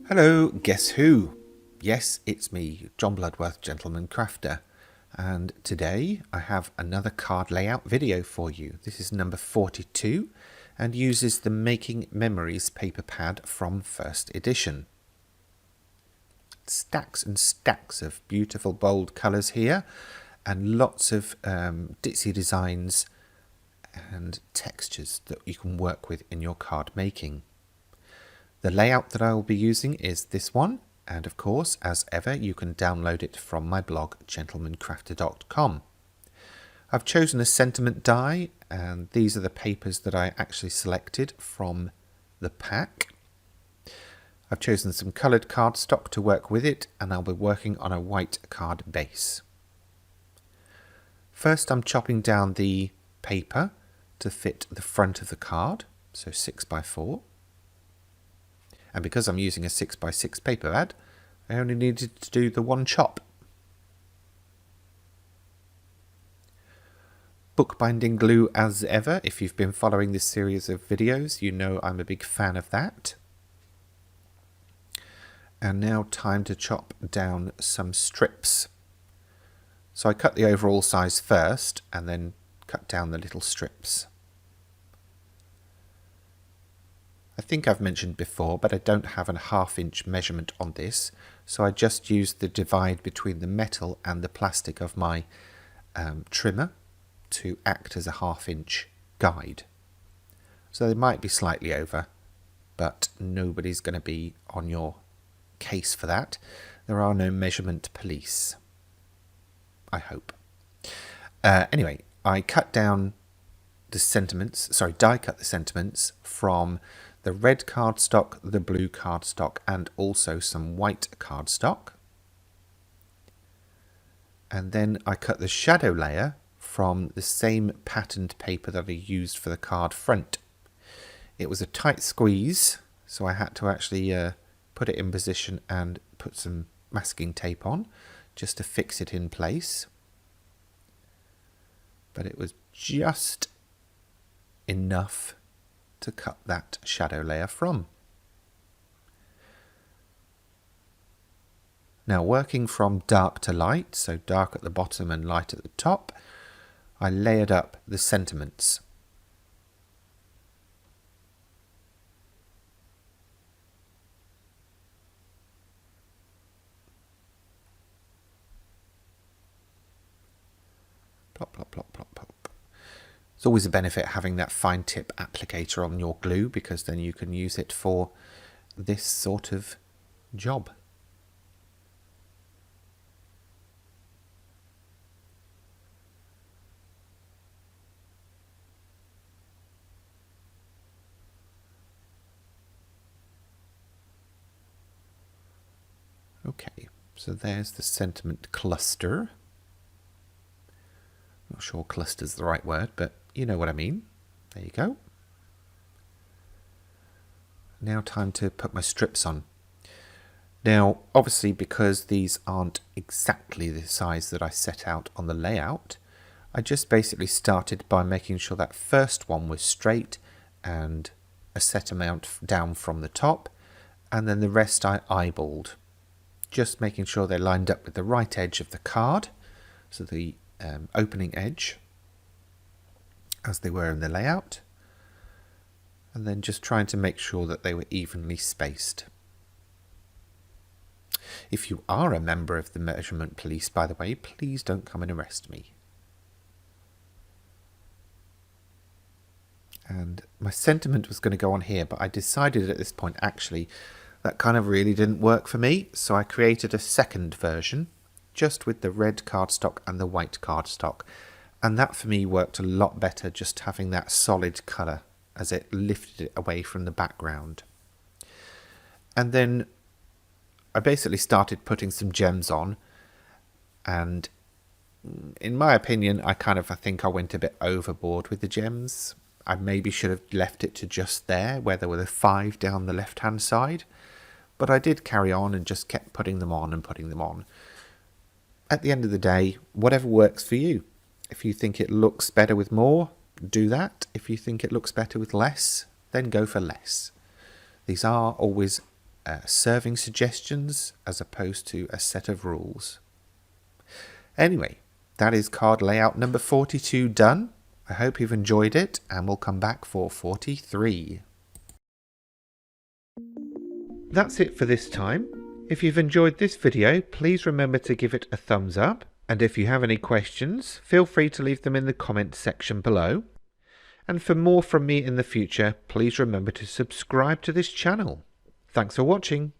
Hello, guess who? Yes, it's me, John Bloodworth, Gentleman Crafter, and today I have another card layout video for you. This is number 42 and uses the Making Memories paper pad from first edition. Stacks and stacks of beautiful bold colours here and lots of ditzy designs and textures that you can work with in your card making. The layout that I will be using is this one, and of course, as ever, you can download it from my blog, gentlemancrafter.com. I've chosen a sentiment die, and these are the papers that I actually selected from the pack. I've chosen some coloured cardstock to work with it, and I'll be working on a white card base. First, I'm chopping down the paper to fit the front of the card, so 6x4. And because I'm using a 6x6 paper pad, I only needed to do the one chop. Bookbinding glue as ever. If you've been following this series of videos, you know I'm a big fan of that. And now time to chop down some strips. So I cut the overall size first and then cut down the little strips. I think I've mentioned before, but I don't have a 1/2 inch measurement on this, so I just used the divide between the metal and the plastic of my trimmer to act as a 1/2 inch guide. So they might be slightly over, but nobody's going to be on your case for that. There are no measurement police, I hope. Anyway, I cut down the sentiments, die cut the sentiments from the red cardstock, the blue cardstock, and also some white cardstock. And then I cut the shadow layer from the same patterned paper that I used for the card front. It was a tight squeeze, so I had to actually put it in position and put some masking tape on just to fix it in place. But it was just enough to cut that shadow layer from. Now, working from dark to light, so dark at the bottom and light at the top, I layered up the sentiments. Plop, plop, plop, plop, plop. It's always a benefit having that fine tip applicator on your glue, because then you can use it for this sort of job. Okay, so there's the sentiment cluster. Not sure cluster's the right word, but you know what I mean. There you go. Now time to put my strips on. Now, obviously, because these aren't exactly the size that I set out on the layout, I just basically started by making sure that first one was straight and a set amount down from the top, and then the rest I eyeballed, just making sure they lined up with the right edge of the card, so the opening edge as they were in the layout, and then just trying to make sure that they were evenly spaced. If you are a member of the measurement police, by the way, please don't come and arrest me. And my sentiment was going to go on here, but I decided at this point actually that kind of really didn't work for me, so I created a second version just with the red cardstock and the white cardstock, and that for me worked a lot better, just having that solid colour as it lifted it away from the background. And then I basically started putting some gems on, and in my opinion I think I went a bit overboard with the gems. I maybe should have left it to just there where there were the 5 down the left hand side, but I did carry on and just kept putting them on and putting them on. At the end of the day, whatever works for you. If you think it looks better with more, do that. If you think it looks better with less, then go for less. These are always serving suggestions as opposed to a set of rules. Anyway, that is card layout number 42 done. I hope you've enjoyed it, and we'll come back for 43. That's it for this time. If you've enjoyed this video, please remember to give it a thumbs up, and if you have any questions, feel free to leave them in the comments section below. And for more from me in the future, please remember to subscribe to this channel. Thanks for watching.